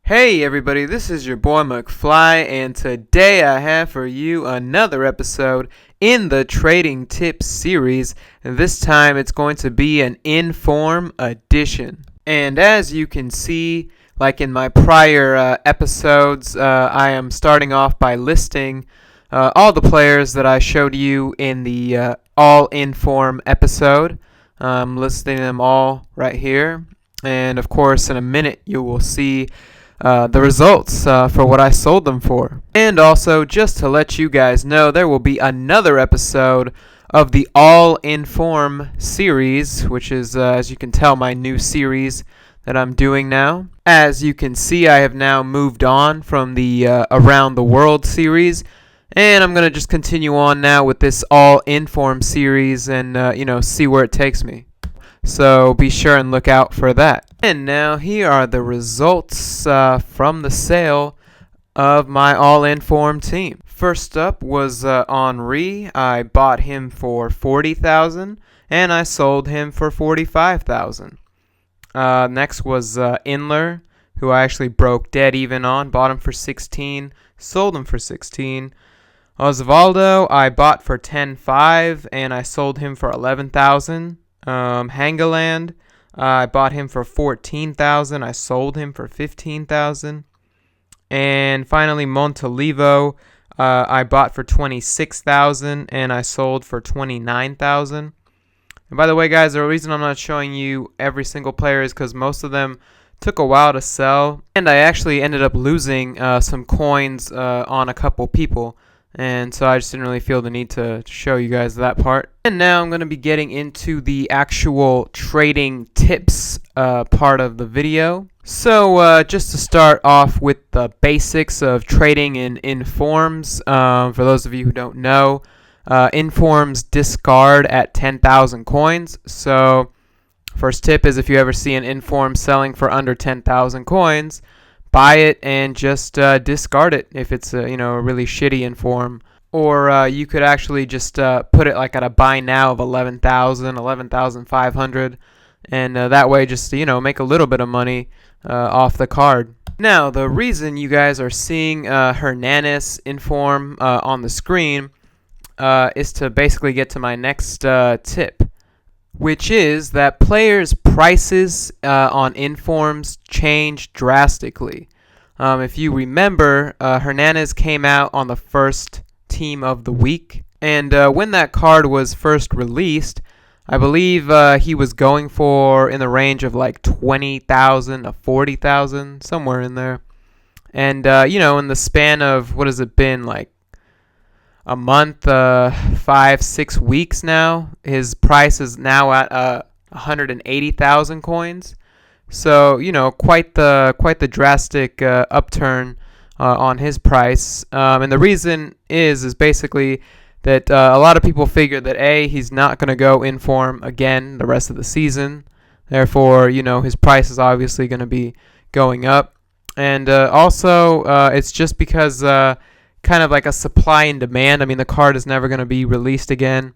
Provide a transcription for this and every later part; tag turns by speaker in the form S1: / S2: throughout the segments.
S1: Hey everybody, this is your boy McFly, and today I have for you another episode in the Trading Tips series. And this time it's going to be an Inform edition. And as you can see, like in my prior episodes, I am starting off by listing all the players that I showed you in the All Inform episode. I'm listing them all right here. And of course, in a minute, you will see the results for what I sold them for. And also, just to let you guys know, there will be another episode of the All Inform series, which is, as you can tell, my new series that I'm doing now. As you can see, I have now moved on from the Around the World series, and I'm going to just continue on now with this All Inform series and, see where it takes me. So be sure and look out for that. And now here are the results from the sale of my All-Inform team. First up was Henri. I bought him for $40,000 and I sold him for $45,000. Next was Inler, who I actually broke dead even on. Bought him for $16,000, sold him for $16,000. Osvaldo, I bought for $10,500 and I sold him for $11,000. Hangeland, I bought him for $14,000. I sold him for $15,000. And finally, Montalivo, I bought for $26,000 and I sold for $29,000. And by the way, guys, the reason I'm not showing you every single player is because most of them took a while to sell, and I actually ended up losing some coins on a couple people. And so I just didn't really feel the need to show you guys that part. And now I'm going to be getting into the actual trading tips part of the video. So just to start off with the basics of trading in Informs, for those of you who don't know, Informs discard at 10,000 coins. So first tip is if you ever see an Inform selling for under 10,000 coins, buy it and just discard it if it's a really shitty Inform. Or you could actually just put it like at a buy now of 11,000, 11,500, and that way just make a little bit of money off the card. Now the reason you guys are seeing Hernandez Inform on the screen is to basically get to my next tip, which is that players' prices on Informs change drastically. If you remember, Hernandez came out on the first team of the week, and when that card was first released, I believe he was going for in the range of like 20,000 to 40,000, somewhere in there. And in the span of what has it been, like a month, 5-6 weeks now, his price is now at 180,000 coins. So quite the drastic upturn on his price. And the reason is basically that a lot of people figure that he's not going to go Inform again the rest of the season. Therefore, his price is obviously going to be going up. And also, it's just because kind of like a supply and demand. I mean, the card is never going to be released again.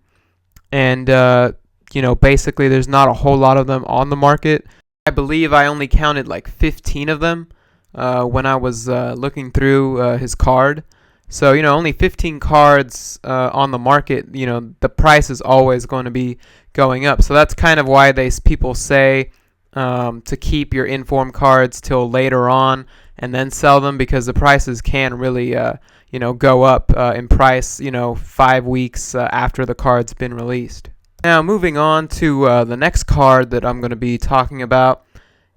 S1: And, basically there's not a whole lot of them on the market. I believe I only counted like 15 of them when I was looking through his card. So, only 15 cards on the market. The price is always going to be going up. So that's kind of why people say to keep your Inform cards till later on and then sell them, because the prices can really, go up in price, 5 weeks after the card's been released. Now, moving on to the next card that I'm going to be talking about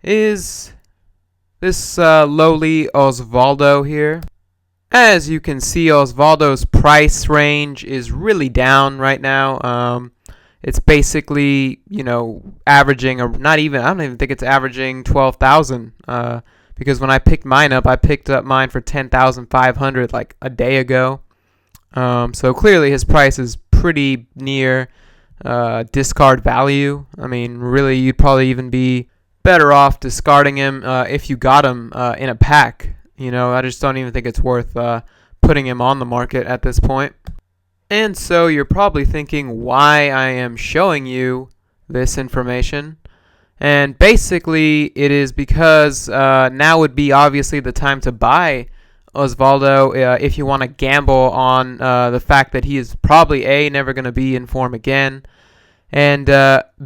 S1: is this lowly Osvaldo here. As you can see, Osvaldo's price range is really down right now. It's basically, averaging, or not even, I don't even think it's averaging 12,000. Because when I picked mine up, I picked up mine for 10,500 like a day ago. So clearly his price is pretty near discard value. I mean, really, you'd probably even be better off discarding him if you got him in a pack. I just don't even think it's worth putting him on the market at this point. And so you're probably thinking why I am showing you this information. And basically, it is because now would be obviously the time to buy Osvaldo if you want to gamble on the fact that he is probably A, never going to be in form again, and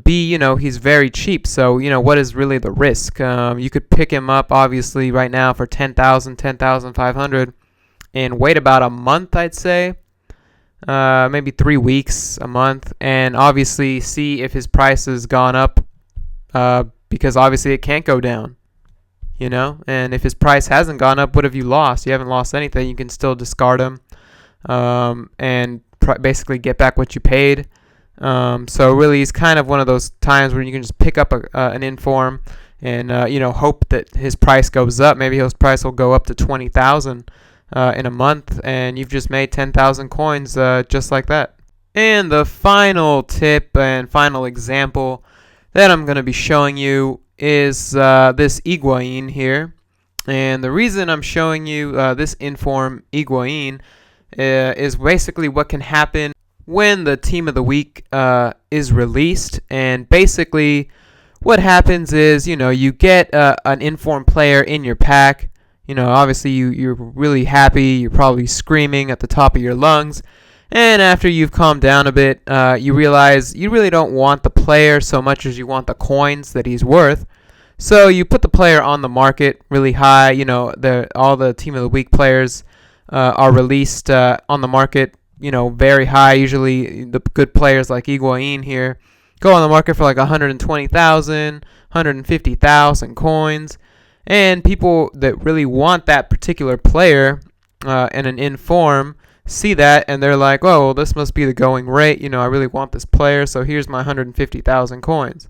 S1: B, he's very cheap. So, what is really the risk? You could pick him up, obviously, right now for 10,000, 10,500 and wait about a month, I'd say. Maybe 3 weeks, a month, and obviously see if his price has gone up because obviously it can't go down. And if his price hasn't gone up, what have you lost? You haven't lost anything. You can still discard him and basically get back what you paid. So really, it's kind of one of those times where you can just pick up an inform and hope that his price goes up. Maybe his price will go up to 20,000 in a month, and you've just made 10,000 coins just like that. And the final tip and final example that I'm going to be showing you is this Higuain here. And the reason I'm showing you this inform Higuain is basically what can happen when the team of the week is released. And basically what happens is, you get an informed player in your pack. Obviously you're really happy. You're probably screaming at the top of your lungs. And after you've calmed down a bit, you realize you really don't want the player so much as you want the coins that he's worth. So you put the player on the market really high. All the Team of the Week players are released on the market, very high. Usually the good players like Higuain here go on the market for like 120,000, 150,000 coins. And people that really want that particular player in an inform see that, and they're like, oh, well, this must be the going rate. I really want this player, so here's my 150,000 coins.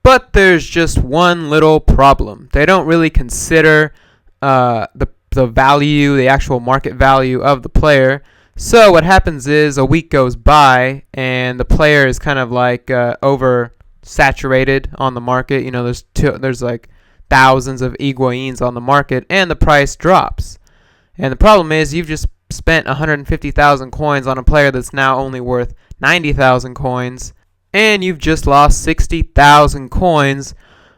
S1: But there's just one little problem. They don't really consider the value, the actual market value of the player. So what happens is a week goes by, and the player is kind of like oversaturated on the market. There's like thousands of Higuains on the market, and the price drops. And the problem is you've just spent 150,000 coins on a player that's now only worth 90,000 coins, and you've just lost 60,000 coins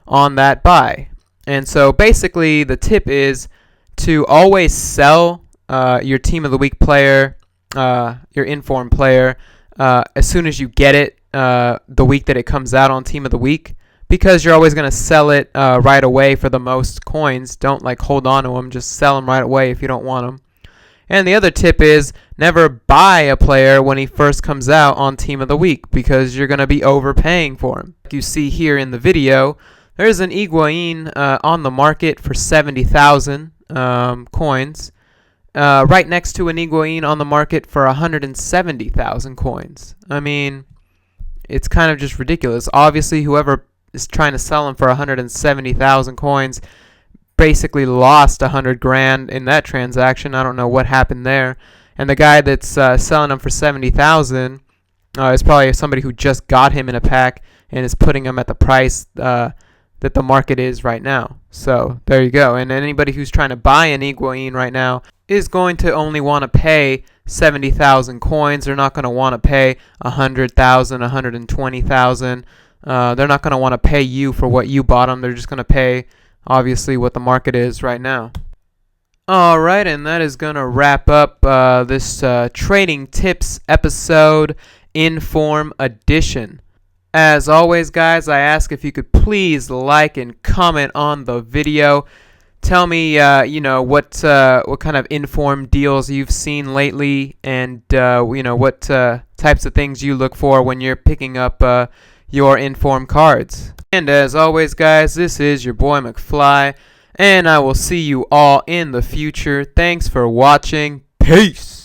S1: on that buy. And so basically the tip is to always sell your Team of the Week player, your informed player, as soon as you get it the week that it comes out on Team of the Week, because you're always going to sell it right away for the most coins. Don't hold on to them. Just sell them right away if you don't want them. And the other tip is never buy a player when he first comes out on Team of the Week, because you're going to be overpaying for him. Like you see here in the video, there's an Higuain on the market for 70,000 coins, right next to an Higuain on the market for 170,000 coins. I mean, it's kind of just ridiculous. Obviously, whoever is trying to sell him for 170,000 coins basically lost 100 grand in that transaction. I don't know what happened there. And the guy that's selling him for 70,000 is probably somebody who just got him in a pack and is putting him at the price that the market is right now. So there you go. And anybody who's trying to buy an Higuain right now is going to only want to pay 70,000 coins. They're not going to want to pay 100,000, 120,000. They're not going to want to pay you for what you bought them. They're just going to pay, obviously, what the market is right now. All right, and that is going to wrap up this trading tips episode, Inform Edition. As always, guys, I ask if you could please like and comment on the video. Tell me, what kind of Inform deals you've seen lately, and what types of things you look for when you're picking up your Inform cards. And as always, guys, this is your boy McFly, and I will see you all in the future. Thanks for watching. Peace.